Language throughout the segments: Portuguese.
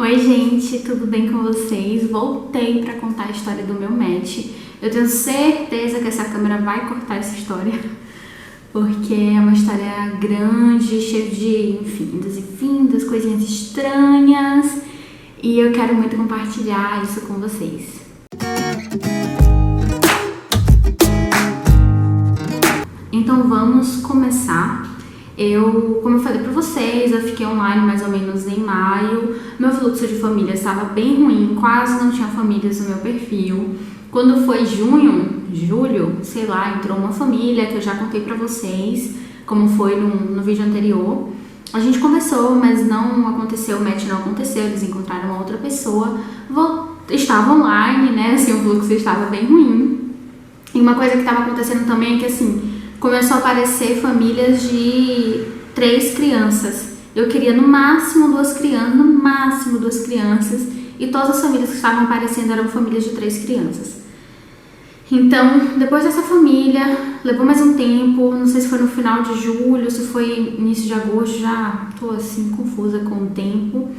Oi gente, tudo bem com vocês? Voltei para contar a história do meu match. Eu tenho certeza que essa câmera vai cortar essa história, porque é uma história grande, cheia de, indas e vindas, coisinhas estranhas, e eu quero muito compartilhar isso com vocês. Então vamos começar. Como eu falei pra vocês, eu fiquei online mais ou menos em maio. Meu fluxo de família estava bem ruim, quase não tinha famílias no meu perfil. Quando foi julho, sei lá, entrou uma família que eu já contei pra vocês, como foi no vídeo anterior. A gente conversou, mas não aconteceu, o match não aconteceu, eles encontraram uma outra pessoa. Estava online, né, assim, o fluxo estava bem ruim. E uma coisa que estava acontecendo também é que, assim, começou a aparecer famílias de 3 crianças. Eu queria no máximo duas crianças, e todas as famílias que estavam aparecendo eram famílias de 3 crianças. Então, depois dessa família, levou mais um tempo, não sei se foi no final de julho, se foi início de agosto, já tô assim confusa com o tempo,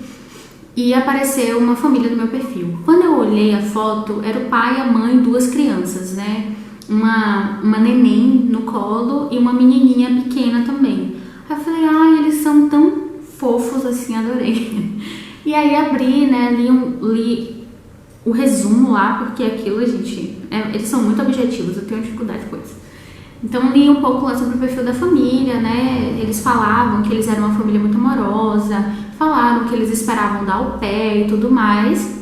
e apareceu uma família no meu perfil. Quando eu olhei a foto, era o pai, a mãe e 2 crianças, né? Uma neném no colo e uma menininha pequena também. Aí eu falei, ai, eles são tão fofos assim, adorei. E aí abri, né, li o resumo lá, porque aquilo, gente, eles são muito objetivos, eu tenho dificuldade com isso. Então li um pouco lá sobre o perfil da família, né, eles falavam que eles eram uma família muito amorosa, falaram que eles esperavam dar o pé e tudo mais,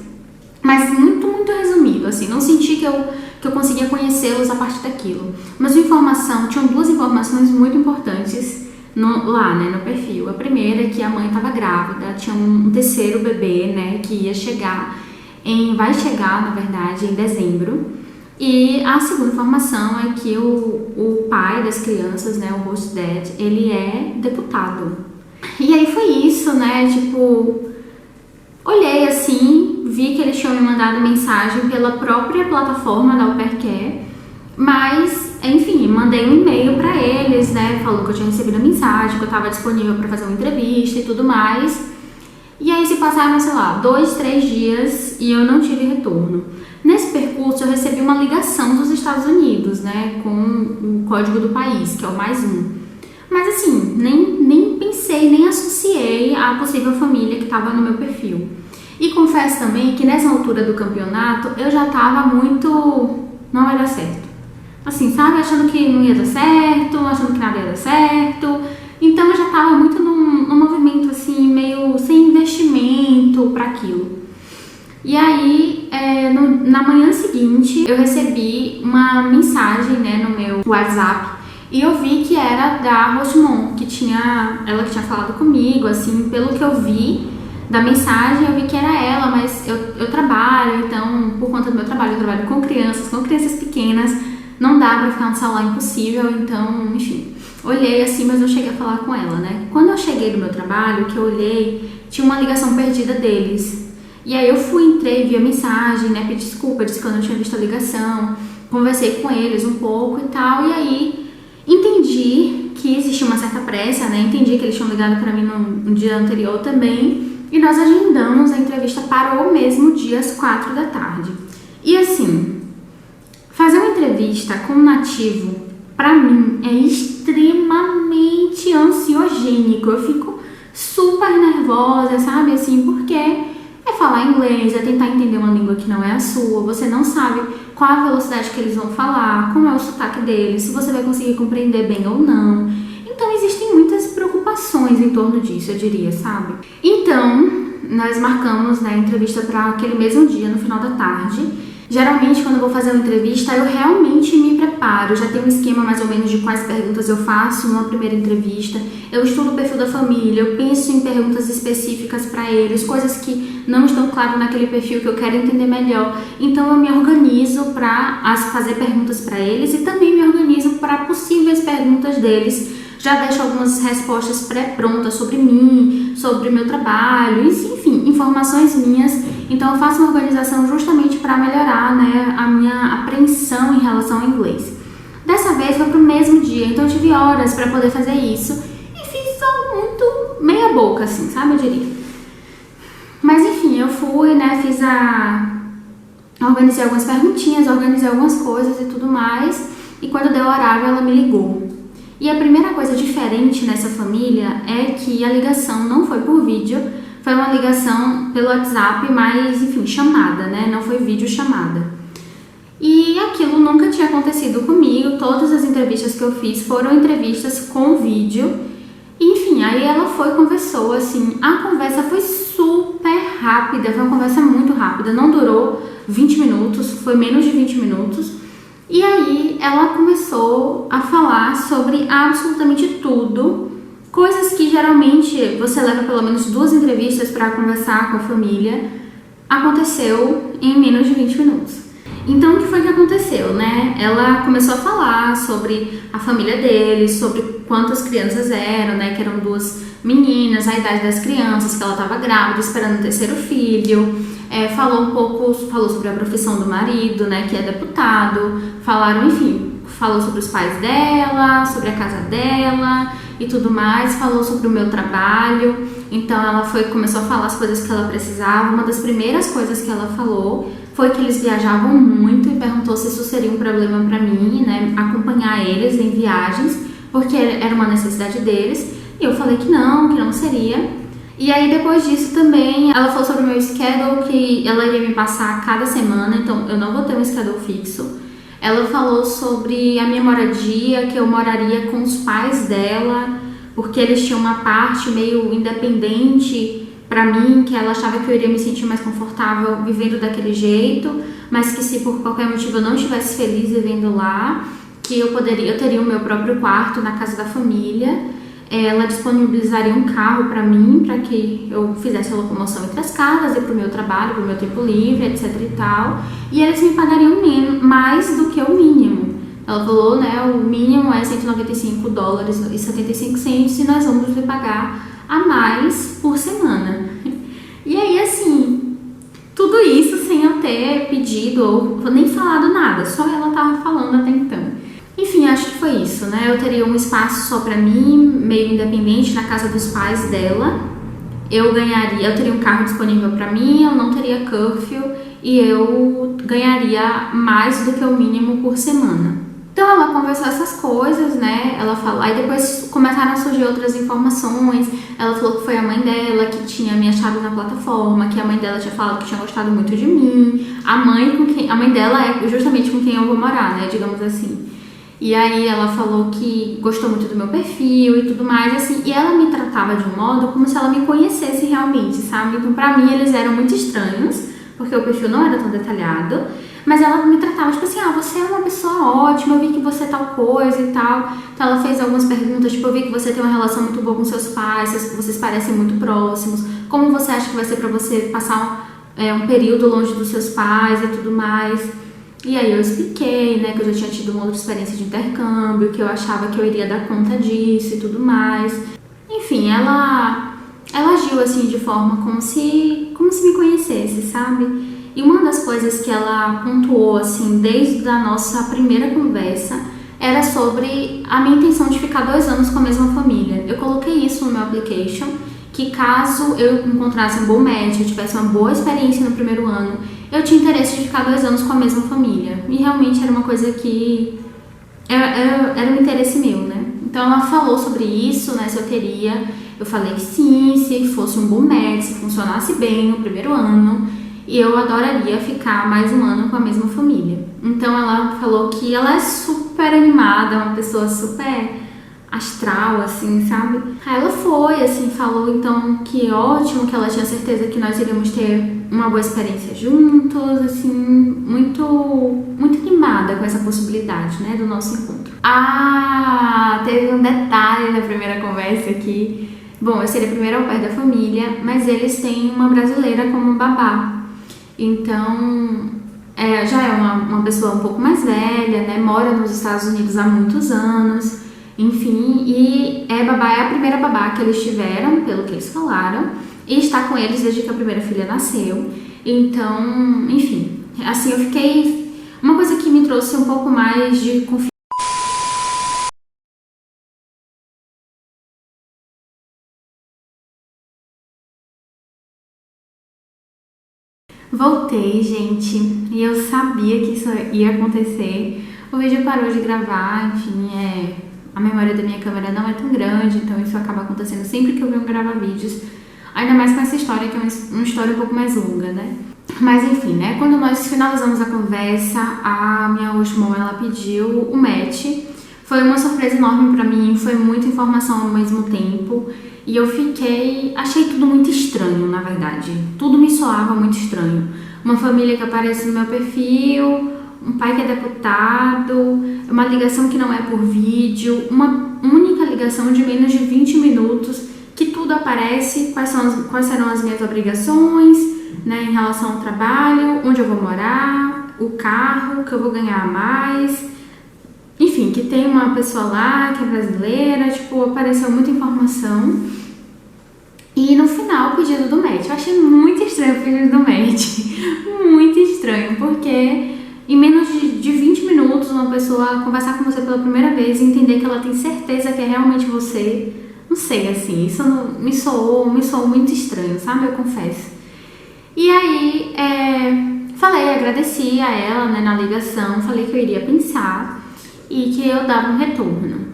mas muito resumido, assim, não senti que eu conseguia conhecê-los a partir daquilo. Mas tinham 2 informações muito importantes lá, né, no perfil. A primeira é que a mãe estava grávida, tinha um terceiro bebê, né, que vai chegar, na verdade, em dezembro. E a segunda informação é que o pai das crianças, né, o host dad, ele é deputado. E aí foi isso, né, tipo, olhei assim, vi que eles tinham me mandado mensagem pela própria plataforma da Au Pair Care, mas, enfim, mandei um e-mail pra eles, né, falou que eu tinha recebido a mensagem, que eu tava disponível pra fazer uma entrevista e tudo mais. E aí se passaram, sei lá, 2, 3 dias e eu não tive retorno. Nesse percurso eu recebi uma ligação dos Estados Unidos, né, com o código do país, que é o +1. Mas assim, nem pensei, nem associei a possível família que estava no meu perfil. E confesso também que nessa altura do campeonato eu já tava muito, não vai dar certo. Assim, sabe, achando que não ia dar certo, achando que nada ia dar certo. Então eu já tava muito num movimento assim, meio sem investimento para aquilo. E aí, na manhã seguinte, eu recebi uma mensagem, né, no meu WhatsApp. E eu vi que era da Rosemont, ela que tinha falado comigo, assim, pelo que eu vi da mensagem, eu vi que era ela, mas eu trabalho, então, por conta do meu trabalho, eu trabalho com crianças pequenas, não dá pra ficar no celular, impossível, então, enfim, olhei assim, mas não cheguei a falar com ela, né? Quando eu cheguei no meu trabalho, que eu olhei, tinha uma ligação perdida deles. E aí eu entrei, vi a mensagem, né, pedi desculpa, disse que eu não tinha visto a ligação, conversei com eles um pouco e tal, e aí entendi que existia uma certa pressa, né? Entendi que eles tinham ligado pra mim no dia anterior também. E nós agendamos a entrevista para o mesmo dia, às 4 da tarde. E assim, fazer uma entrevista com um nativo, pra mim, é extremamente ansiogênico. Eu fico super nervosa, sabe? Assim, porque é falar inglês, é tentar entender uma língua que não é a sua, você não sabe qual a velocidade que eles vão falar, como é o sotaque deles, se você vai conseguir compreender bem ou não. Então existem muitas preocupações em torno disso, eu diria, sabe? Então, nós marcamos, né, a entrevista para aquele mesmo dia, no final da tarde. Geralmente, quando eu vou fazer uma entrevista, eu realmente me preparo, já tenho um esquema mais ou menos de quais perguntas eu faço numa primeira entrevista, eu estudo o perfil da família, eu penso em perguntas específicas para eles, coisas que não estão claras naquele perfil que eu quero entender melhor, então eu me organizo para fazer perguntas para eles e também me organizo para possíveis perguntas deles, já deixo algumas respostas pré-prontas sobre mim, sobre o meu trabalho, enfim, informações minhas. Então eu faço uma organização justamente para melhorar, né, a minha apreensão em relação ao inglês. Dessa vez foi pro mesmo dia, então eu tive horas para poder fazer isso e fiz algo muito meia boca, assim, sabe, eu diria. Mas enfim, fui, né, organizei algumas perguntinhas, organizei algumas coisas e tudo mais, e quando deu o horário ela me ligou. E a primeira coisa diferente nessa família é que a ligação não foi por vídeo, foi uma ligação pelo WhatsApp, mas enfim, chamada, né, não foi vídeo chamada. E aquilo nunca tinha acontecido comigo, todas as entrevistas que eu fiz foram entrevistas com vídeo. Enfim, aí ela foi, conversou, assim, a conversa foi super rápida, foi uma conversa muito rápida, não durou 20 minutos, foi menos de 20 minutos. E aí ela começou a falar sobre absolutamente tudo, coisas que geralmente você leva pelo menos 2 entrevistas para conversar com a família, aconteceu em menos de 20 minutos. Então, o que foi que aconteceu, né? Ela começou a falar sobre a família deles, sobre quantas crianças eram, né? Que eram 2 meninas, a idade das crianças, que ela estava grávida, esperando o 3º filho. Falou sobre a profissão do marido, né? Que é deputado. Falou sobre os pais dela, sobre a casa dela e tudo mais. Falou sobre o meu trabalho. Então, ela começou a falar as coisas que ela precisava. Uma das primeiras coisas que ela falou foi que eles viajavam muito e perguntou se isso seria um problema para mim, né, acompanhar eles em viagens, porque era uma necessidade deles. E eu falei que não seria. E aí depois disso também ela falou sobre o meu schedule, que ela iria me passar a cada semana, então eu não vou ter um schedule fixo. Ela falou sobre a minha moradia, que eu moraria com os pais dela, porque eles tinham uma parte meio independente para mim, que ela achava que eu iria me sentir mais confortável vivendo daquele jeito, mas que se por qualquer motivo eu não estivesse feliz vivendo lá, que eu teria o meu próprio quarto na casa da família. Ela disponibilizaria um carro para mim, para que eu fizesse a locomoção entre as casas e para o meu trabalho, para o meu tempo livre, etc e tal. E eles me pagariam mais do que o mínimo. Ela falou, né, o mínimo é $195,75 e nós vamos lhe pagar a mais por semana. E aí, assim, tudo isso sem eu ter pedido ou nem falado nada, só ela tava falando até então. Enfim, acho que foi isso, né? Eu teria um espaço só pra mim, meio independente, na casa dos pais dela. Eu teria um carro disponível pra mim, eu não teria curfew e eu ganharia mais do que o mínimo por semana. Então ela conversou essas coisas, né? Ela falou, aí depois começaram a surgir outras informações. Ela falou que foi a mãe dela que tinha me achado na plataforma, que a mãe dela tinha falado que tinha gostado muito de mim. A mãe dela é justamente com quem eu vou morar, né? Digamos assim. E aí ela falou que gostou muito do meu perfil e tudo mais, assim, e ela me tratava de um modo como se ela me conhecesse realmente, sabe? Então pra mim eles eram muito estranhos, porque o perfil não era tão detalhado, mas ela me tratava tipo assim, você é uma pessoa ótima, eu vi que você é tal coisa e tal. Então ela fez algumas perguntas, tipo, eu vi que você tem uma relação muito boa com seus pais, vocês parecem muito próximos, como você acha que vai ser pra você passar um período longe dos seus pais e tudo mais. E aí eu expliquei, né, que eu já tinha tido uma outra experiência de intercâmbio, que eu achava que eu iria dar conta disso e tudo mais. Enfim, ela agiu assim de forma como se me conhecesse, sabe? E uma das coisas que ela pontuou assim desde a nossa primeira conversa era sobre a minha intenção de ficar 2 anos com a mesma família. Eu coloquei isso no meu application, que caso eu encontrasse um bom match, eu tivesse uma boa experiência no primeiro ano, eu tinha interesse de ficar 2 anos com a mesma família. E realmente era uma coisa que era um interesse meu, né? Então ela falou sobre isso, né, se eu teria. Eu falei que sim, se fosse um bom match, se funcionasse bem no primeiro ano, e eu adoraria ficar mais 1 ano com a mesma família. Então ela falou que ela é super animada, uma pessoa super astral, assim, sabe? Aí ela foi, assim, falou então que ótimo, que ela tinha certeza que nós iríamos ter uma boa experiência juntos, assim, muito, muito animada com essa possibilidade, né, do nosso encontro. Teve um detalhe na primeira conversa aqui. Bom, eu seria a primeira au pair da família, mas eles têm uma brasileira como babá. Então, já é uma pessoa um pouco mais velha, né, mora nos Estados Unidos há muitos anos. Enfim, e babá é a primeira babá que eles tiveram, pelo que eles falaram, e está com eles desde que a primeira filha nasceu. Então, enfim, assim eu fiquei. Uma coisa que me trouxe um pouco mais de confiança. Voltei, gente, e eu sabia que isso ia acontecer. O vídeo parou de gravar, enfim, a memória da minha câmera não é tão grande, então isso acaba acontecendo sempre que eu venho gravar vídeos. Ainda mais com essa história, que é uma história um pouco mais longa, né? Mas enfim, né? Quando nós finalizamos a conversa, a minha host mom, ela pediu o match. Foi uma surpresa enorme pra mim, foi muita informação ao mesmo tempo. E eu achei tudo muito estranho, na verdade. Tudo me soava muito estranho. Uma família que aparece no meu perfil, um pai que é deputado, uma ligação que não é por vídeo, uma única ligação de menos de 20 minutos, que tudo aparece, quais serão as minhas obrigações, né, em relação ao trabalho, onde eu vou morar, o carro que eu vou ganhar a mais, enfim, que tem uma pessoa lá que é brasileira, tipo, apareceu muita informação. E no final, o pedido do match. Eu achei muito estranho o pedido do match, muito estranho, porque em menos de 20 minutos uma pessoa conversar com você pela primeira vez e entender que ela tem certeza que é realmente você, não sei, assim, isso me soou muito estranho, sabe? Eu confesso. E aí, agradeci a ela, né, na ligação, falei que eu iria pensar e que eu dava um retorno.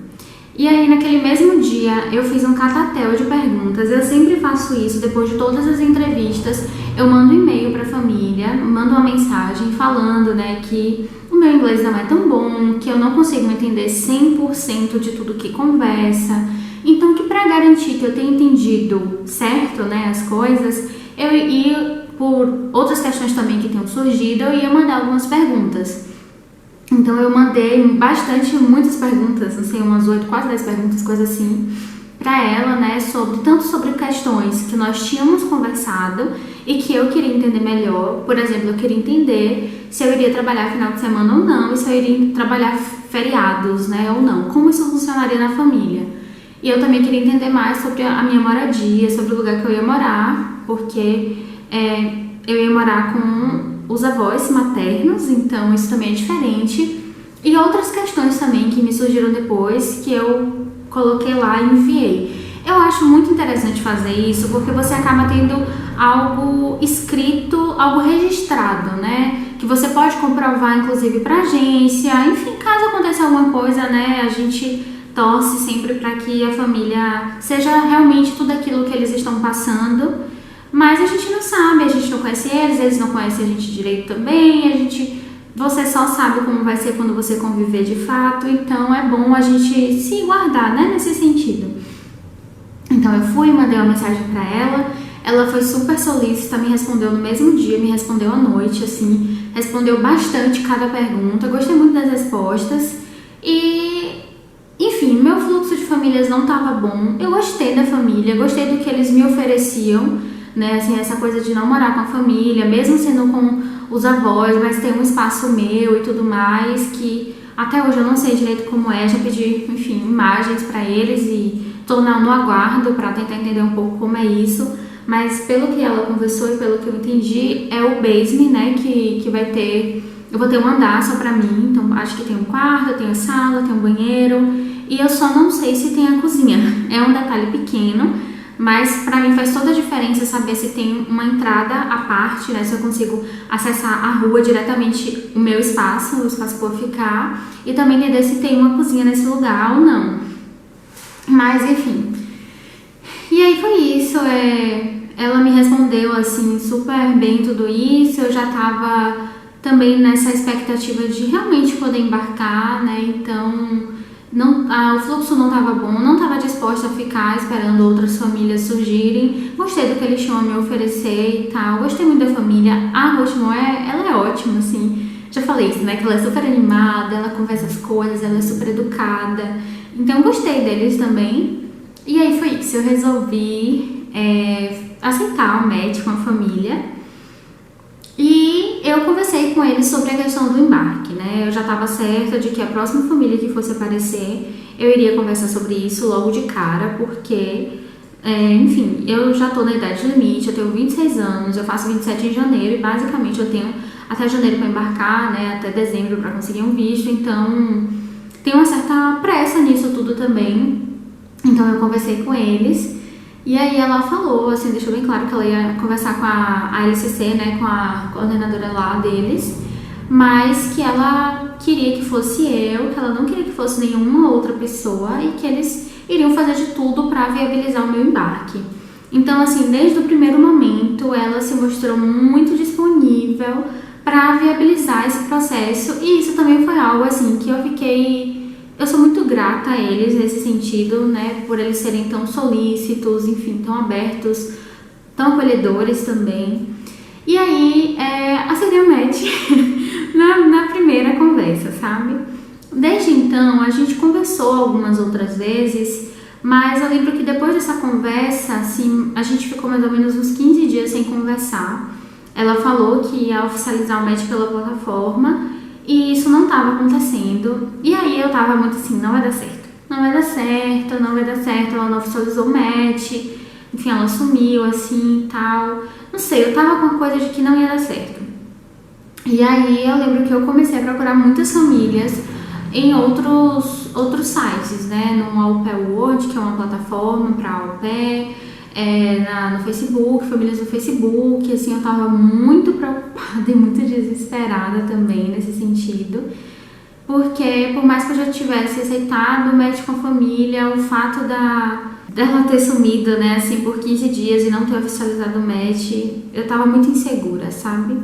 E aí, naquele mesmo dia, eu fiz um catatel de perguntas. Eu sempre faço isso, depois de todas as entrevistas, eu mando um e-mail para a família, mando uma mensagem falando, né, que o meu inglês não é tão bom, que eu não consigo entender 100% de tudo que conversa. Então, que para garantir que eu tenha entendido certo, né, as coisas, eu ia, por outras questões também que tenham surgido, eu ia mandar algumas perguntas. Então eu mandei muitas perguntas, não sei, umas 8, quase 10 perguntas, coisa assim, pra ela, né, tanto sobre questões que nós tínhamos conversado e que eu queria entender melhor. Por exemplo, eu queria entender se eu iria trabalhar final de semana ou não, e se eu iria trabalhar feriados, né, ou não, como isso funcionaria na família. E eu também queria entender mais sobre a minha moradia, sobre o lugar que eu ia morar, porque eu ia morar com os avós maternos, então isso também é diferente. E outras questões também que me surgiram depois, que eu coloquei lá e enviei. Eu acho muito interessante fazer isso, porque você acaba tendo algo escrito, algo registrado, né? Que você pode comprovar, inclusive, pra agência. Enfim, caso aconteça alguma coisa, né? A gente torce sempre para que a família seja realmente tudo aquilo que eles estão passando. Mas a gente não sabe, a gente não conhece eles não conhecem a gente direito também, você só sabe como vai ser quando você conviver de fato, então é bom a gente se guardar, né, nesse sentido. Então eu fui, mandei uma mensagem pra ela foi super solícita, me respondeu no mesmo dia, me respondeu à noite, assim, respondeu bastante cada pergunta, gostei muito das respostas e, enfim, meu fluxo de famílias não estava bom, eu gostei da família, gostei do que eles me ofereciam, né, assim, essa coisa de não morar com a família, mesmo sendo com os avós, mas ter um espaço meu e tudo mais, que até hoje eu não sei direito como é, já pedi, enfim, imagens para eles e tô no aguardo para tentar entender um pouco como é isso, mas pelo que ela conversou e pelo que eu entendi, é o basement, né, que vai ter, eu vou ter um andar só pra mim, então acho que tem um quarto, tem a sala, tem um banheiro, e eu só não sei se tem a cozinha, é um detalhe pequeno, mas pra mim faz toda a diferença saber se tem uma entrada à parte, né, se eu consigo acessar a rua diretamente, o meu espaço, o espaço que eu vou ficar, e também entender se tem uma cozinha nesse lugar ou não. Mas enfim, e aí foi isso, ela me respondeu assim super bem tudo isso, eu já tava também nessa expectativa de realmente poder embarcar, né, então o fluxo não estava bom, não estava disposta a ficar esperando outras famílias surgirem. Gostei do que eles tinham a me oferecer e tal, gostei muito da família. A Rochemont, ela é ótima, assim, já falei isso, né, que ela é super animada, ela conversa as coisas, ela é super educada, então gostei deles também. E aí foi isso, eu resolvi aceitar o match com a família. E eu conversei com eles sobre a questão do embarque, né? Eu já estava certa de que a próxima família que fosse aparecer, eu iria conversar sobre isso logo de cara, porque, enfim, eu já estou na idade limite, eu tenho 26 anos, eu faço 27 em janeiro e basicamente eu tenho até janeiro para embarcar, né? Até dezembro para conseguir um visto, então tem uma certa pressa nisso tudo também. Então eu conversei com eles E aí ela falou, assim, deixou bem claro que ela ia conversar com a LCC, né, com a coordenadora lá deles, mas que ela queria que fosse eu, que ela não queria que fosse nenhuma outra pessoa e que eles iriam fazer de tudo para viabilizar o meu embarque. Então, assim, desde o primeiro momento, ela se mostrou muito disponível para viabilizar esse processo, e isso também foi algo, assim, que eu sou muito grata a eles nesse sentido, né, por eles serem tão solícitos, enfim, tão abertos, tão acolhedores também. E aí, aceitei o match na primeira conversa, sabe? Desde então, a gente conversou algumas outras vezes, mas eu lembro que depois dessa conversa, assim, a gente ficou mais ou menos uns 15 dias sem conversar. Ela falou que ia oficializar o match pela plataforma e isso não estava acontecendo. E aí eu tava muito assim, não vai dar certo. Não vai dar certo, não vai dar certo. Ela não oficializou o match. Enfim, ela sumiu assim e tal. Não sei, eu tava com a coisa de que não ia dar certo. E aí eu lembro que eu comecei a procurar muitas famílias em outros sites, né? No Au Pair World, que é uma plataforma para au pair, no Facebook, famílias no Facebook, assim, eu tava muito preocupada e muito desesperada também nesse sentido, porque por mais que eu já tivesse aceitado o match com a família, o fato dela ter sumido, né, assim, por 15 dias e não ter oficializado o match, eu tava muito insegura, sabe?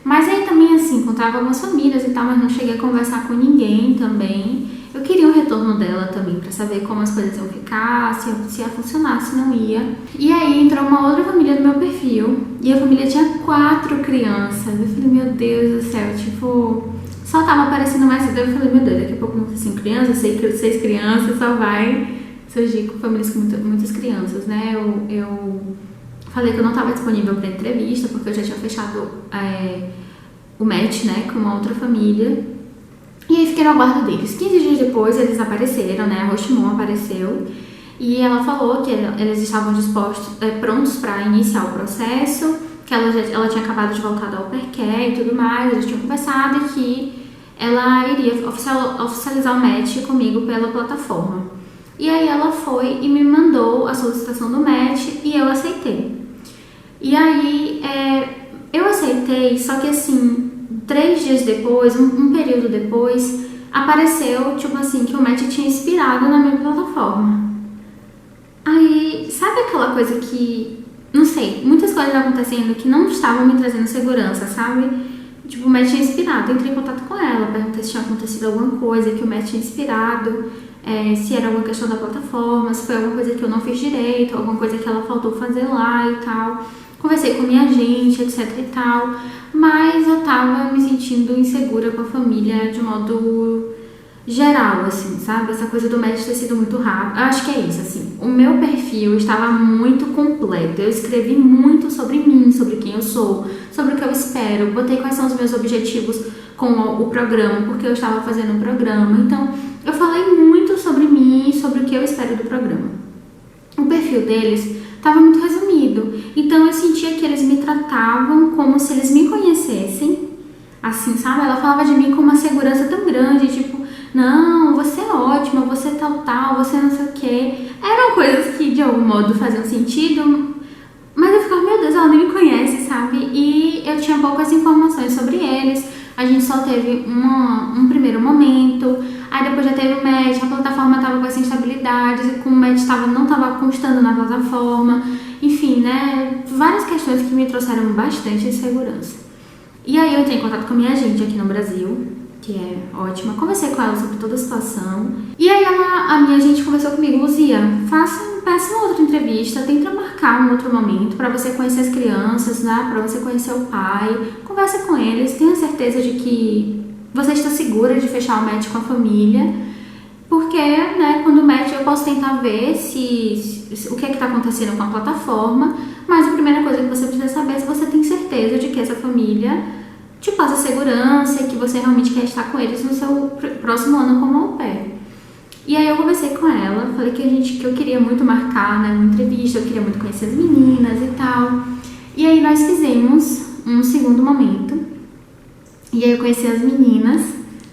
Mas aí também, assim, encontrava algumas famílias e tal, mas não cheguei a conversar com ninguém também. Eu queria o retorno dela também, pra saber como as coisas iam ficar, se ia funcionar, se não ia. E aí entrou uma outra família no meu perfil, e a família tinha 4 crianças. Eu falei, meu Deus do céu, tipo, só tava aparecendo mais cedo. Eu falei, meu Deus, daqui a pouco não tem 5 crianças, 6 crianças, só vai surgir com famílias com muitas crianças, né? Eu falei que eu não estava disponível para entrevista, porque eu já tinha fechado o match, né, com uma outra família. E aí fiquei no aguardo deles. 15 dias depois eles apareceram, né, a Rochimon apareceu. E ela falou que eles estavam prontos para iniciar o processo, que ela tinha acabado de voltar da Au Pair Care e tudo mais, eles tinham conversado e que ela iria oficializar o match comigo pela plataforma. E aí ela foi e me mandou a solicitação do match e eu aceitei. E aí eu aceitei, só que assim, 3 dias depois, um período depois, apareceu, tipo assim, que o match tinha expirado na minha plataforma. Aí, sabe aquela coisa que, não sei, muitas coisas acontecendo que não estavam me trazendo segurança, sabe? Tipo, o match tinha expirado, eu entrei em contato com ela, perguntei se tinha acontecido alguma coisa, que o match tinha expirado, se era alguma questão da plataforma, se foi alguma coisa que eu não fiz direito, alguma coisa que ela faltou fazer lá e tal. Conversei com minha agente, etc e tal, mas eu tava me sentindo insegura com a família de modo geral, assim, sabe? Essa coisa do match ter sido muito rápido. Eu acho que é isso, assim. O meu perfil estava muito completo. Eu escrevi muito sobre mim, sobre quem eu sou, sobre o que eu espero. Botei quais são os meus objetivos com o programa, porque eu estava fazendo um programa. Então, eu falei muito sobre mim e sobre o que eu espero do programa. O perfil deles estava muito resumido. Então, eu sentia que eles me tratavam como se eles me conhecessem. Assim, sabe? Ela falava de mim com uma segurança tão grande, tipo, não, você é ótima, você é tal, você não sei o quê. Eram coisas que de algum modo faziam sentido, mas eu ficava, meu Deus, ela nem me conhece, sabe? E eu tinha poucas informações sobre eles. A gente só teve um primeiro momento, aí depois já teve o match, a plataforma tava com essa instabilidade, com o match não estava constando na plataforma, enfim, né? Várias questões que me trouxeram bastante insegurança. E aí eu entrei em contato com a minha agente aqui no Brasil, que é ótima, conversei com ela sobre toda a situação. E aí a minha agente conversou comigo, Luzia, peça uma outra entrevista, tenta marcar um outro momento para você conhecer as crianças, né, para você conhecer o pai, conversa com eles, tenha certeza de que você está segura de fechar o match com a família, porque, né, quando o match eu posso tentar ver o que é que está acontecendo com a plataforma, mas a primeira coisa que você precisa saber é se você tem certeza de que essa família te passa segurança e que você realmente quer estar com eles no seu próximo ano como au pair. E aí eu conversei com ela, falei que eu queria muito marcar, né, uma entrevista, eu queria muito conhecer as meninas e tal. E aí nós fizemos um segundo momento. E aí eu conheci as meninas.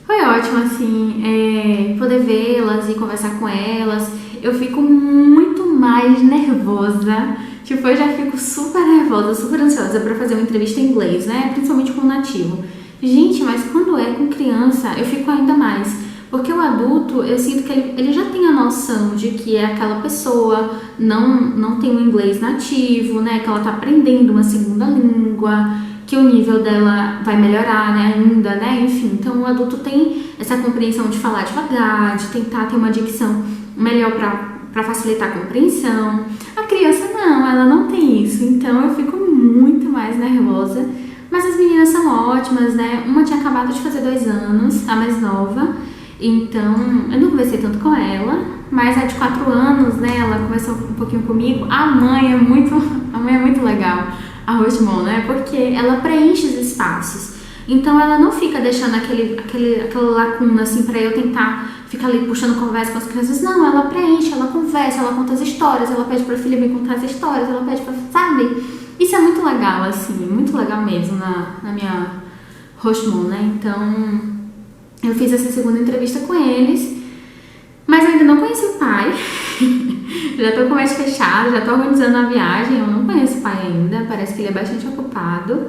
Foi ótimo, assim, poder vê-las e conversar com elas. Eu fico muito mais nervosa. Tipo, eu já fico super nervosa, super ansiosa pra fazer uma entrevista em inglês, né? Principalmente com o nativo. Gente, mas quando é com criança, eu fico ainda mais. Porque o adulto, eu sinto que ele já tem a noção de que é aquela pessoa, não tem um inglês nativo, né? Que ela tá aprendendo uma segunda língua, que o nível dela vai melhorar, né? Ainda, né? Enfim, então o adulto tem essa compreensão de falar devagar, de tentar ter uma dicção melhor para facilitar a compreensão. A criança não, ela não tem isso, então eu fico muito mais nervosa. Mas as meninas são ótimas, né? Uma tinha acabado de fazer 2 anos, a mais nova, então eu não conversei tanto com ela, mas a de 4 anos, né? Ela conversou um pouquinho comigo. A mãe é muito legal, a Rosemont, né? Porque ela preenche os espaços. Então ela não fica deixando aquela lacuna assim pra eu tentar ficar ali puxando conversa com as crianças. Não, ela preenche, ela conversa, ela conta as histórias, ela pede pra filha me contar as histórias, ela pede pra, sabe? Isso é muito legal, assim, muito legal mesmo na minha Rosemont, né? Então eu fiz essa segunda entrevista com eles, mas ainda não conheci o pai. Já tô com o mês fechado, já tô organizando a viagem, eu não conheço o pai ainda, parece que ele é bastante ocupado.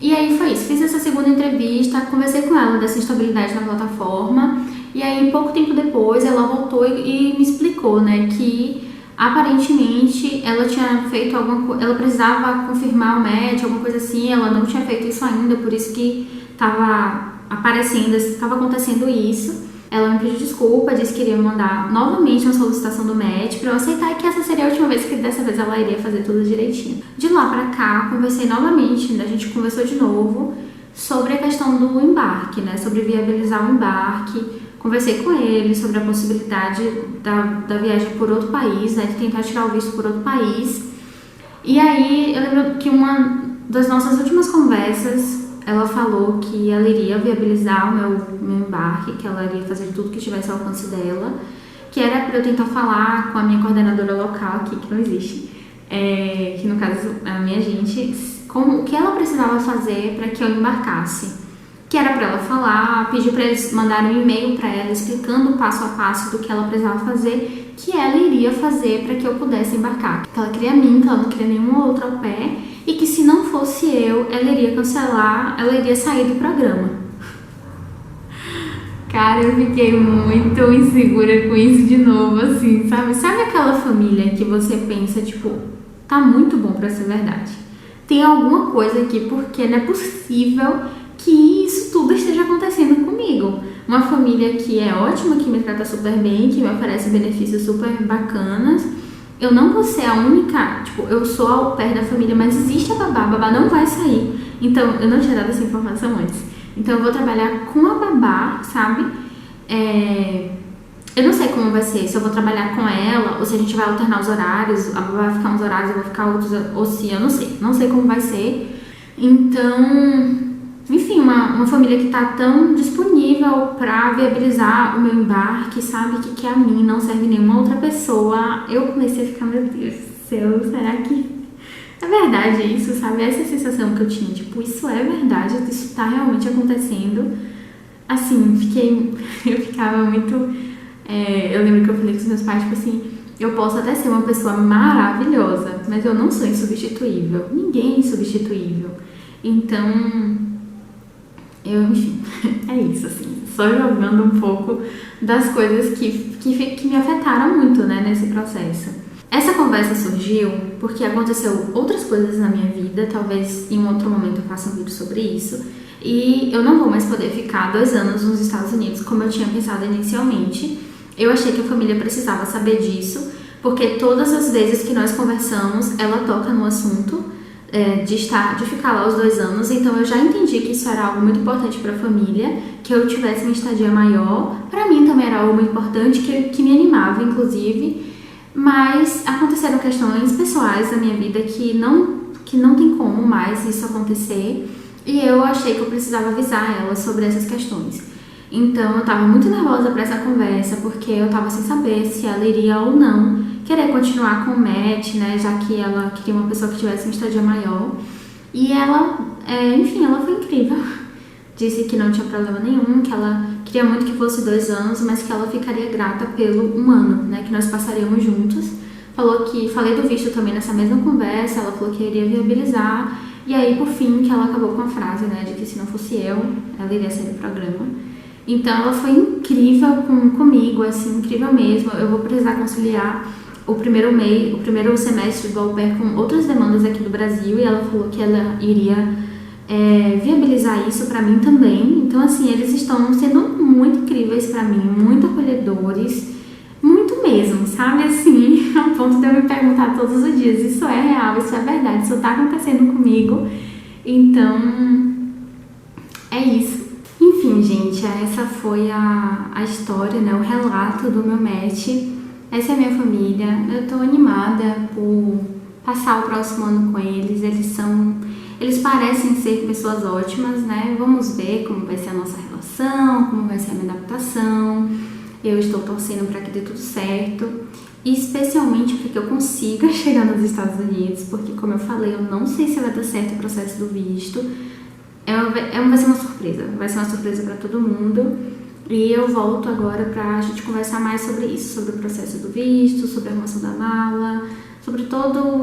E aí foi isso, fiz essa segunda entrevista, conversei com ela dessa instabilidade na plataforma, e aí pouco tempo depois ela voltou e me explicou, né, que aparentemente ela tinha feito alguma coisa, ela precisava confirmar o match, alguma coisa assim, ela não tinha feito isso ainda, por isso que estava acontecendo isso. Ela me pediu desculpa, disse que iria mandar novamente uma solicitação do match para eu aceitar e que essa seria a última vez, que dessa vez ela iria fazer tudo direitinho. De lá pra cá, conversei novamente, a gente conversou de novo sobre a questão do embarque, né? Sobre viabilizar o embarque. Conversei com ele sobre a possibilidade da viagem por outro país, né? De tentar tirar o visto por outro país. E aí, eu lembro que uma das nossas últimas conversas, ela falou que ela iria viabilizar o meu embarque, que ela iria fazer tudo que estivesse ao alcance dela, que era para eu tentar falar com a minha coordenadora local aqui, que não existe, que no caso a minha gente, o que ela precisava fazer para que eu embarcasse. Que era para ela falar, pediu para eles mandarem um e-mail para ela explicando o passo a passo do que ela precisava fazer, que ela iria fazer para que eu pudesse embarcar. Que ela queria mim, que ela não queria nenhuma outra ao pé, e que se não fosse eu, ela iria cancelar, ela iria sair do programa. Cara, eu fiquei muito insegura com isso de novo, assim, sabe? Sabe aquela família que você pensa, tipo, tá muito bom pra ser verdade. Tem alguma coisa aqui, porque não é possível que isso tudo esteja acontecendo comigo. Uma família que é ótima, que me trata super bem, que me oferece benefícios super bacanas. Eu não vou ser a única, tipo, eu sou ao pé da família, mas existe a babá não vai sair. Então, eu não tinha dado essa informação antes. Então, eu vou trabalhar com a babá, sabe? Eu não sei como vai ser, se eu vou trabalhar com ela, ou se a gente vai alternar os horários, a babá vai ficar uns horários, eu vou ficar outros, ou se, eu não sei como vai ser. Então, enfim, uma família que tá tão disponível pra viabilizar o meu embarque, sabe, que quer a mim, não serve nenhuma outra pessoa. Eu comecei a ficar, meu Deus do céu, será que é verdade isso, sabe? Essa é a sensação que eu tinha, tipo, isso é verdade, isso tá realmente acontecendo. Assim, eu ficava muito, eu lembro que eu falei com os meus pais, tipo assim, eu posso até ser uma pessoa maravilhosa, mas eu não sou insubstituível, ninguém é insubstituível. Então, enfim, é isso, assim, só jogando um pouco das coisas que me afetaram muito, né, nesse processo. Essa conversa surgiu porque aconteceu outras coisas na minha vida, talvez em um outro momento eu faça um vídeo sobre isso, e eu não vou mais poder ficar 2 anos nos Estados Unidos como eu tinha pensado inicialmente. Eu achei que a família precisava saber disso, porque todas as vezes que nós conversamos, ela toca no assunto de ficar lá os 2 anos, então eu já entendi que isso era algo muito importante para a família, que eu tivesse uma estadia maior. Para mim também era algo muito importante, que me animava, inclusive, mas aconteceram questões pessoais da minha vida que não tem como mais isso acontecer, e eu achei que eu precisava avisar ela sobre essas questões. Então eu estava muito nervosa para essa conversa, porque eu estava sem saber se ela iria ou não querer continuar com o match, né, já que ela queria uma pessoa que tivesse uma estadia maior. E ela, enfim, ela foi incrível. Disse que não tinha problema nenhum, que ela queria muito que fosse 2 anos, mas que ela ficaria grata pelo 1 ano, né, que nós passaríamos juntos. Falei do visto também nessa mesma conversa, ela falou que iria viabilizar, e aí por fim que ela acabou com a frase, né, de que se não fosse eu, ela iria sair do programa. Então ela foi incrível comigo, assim, incrível mesmo. Eu vou precisar conciliar o primeiro semestre do au pair com outras demandas aqui do Brasil, e ela falou que ela iria viabilizar isso pra mim também. Então assim, eles estão sendo muito incríveis pra mim, muito acolhedores, muito mesmo, sabe, assim, a ponto de eu me perguntar todos os dias, isso é real, isso é verdade, isso tá acontecendo comigo. Então é isso. Enfim, gente, essa foi a história, né, o relato do meu match. Essa é a minha família. Eu tô animada por passar o próximo ano com eles. Eles parecem ser pessoas ótimas, né? Vamos ver como vai ser a nossa relação, como vai ser a minha adaptação. Eu estou torcendo para que dê tudo certo, e especialmente para que eu consiga chegar nos Estados Unidos, porque, como eu falei, eu não sei se vai dar certo o processo do visto. Vai ser uma surpresa para todo mundo. E eu volto agora pra gente conversar mais sobre isso, sobre o processo do visto, sobre a arrumação da mala, sobre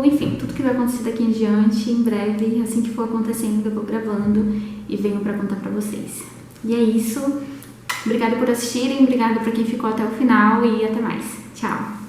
enfim, tudo que vai acontecer daqui em diante, em breve, assim que for acontecendo, eu vou gravando e venho pra contar pra vocês. E é isso. Obrigada por assistirem, obrigada pra quem ficou até o final e até mais. Tchau!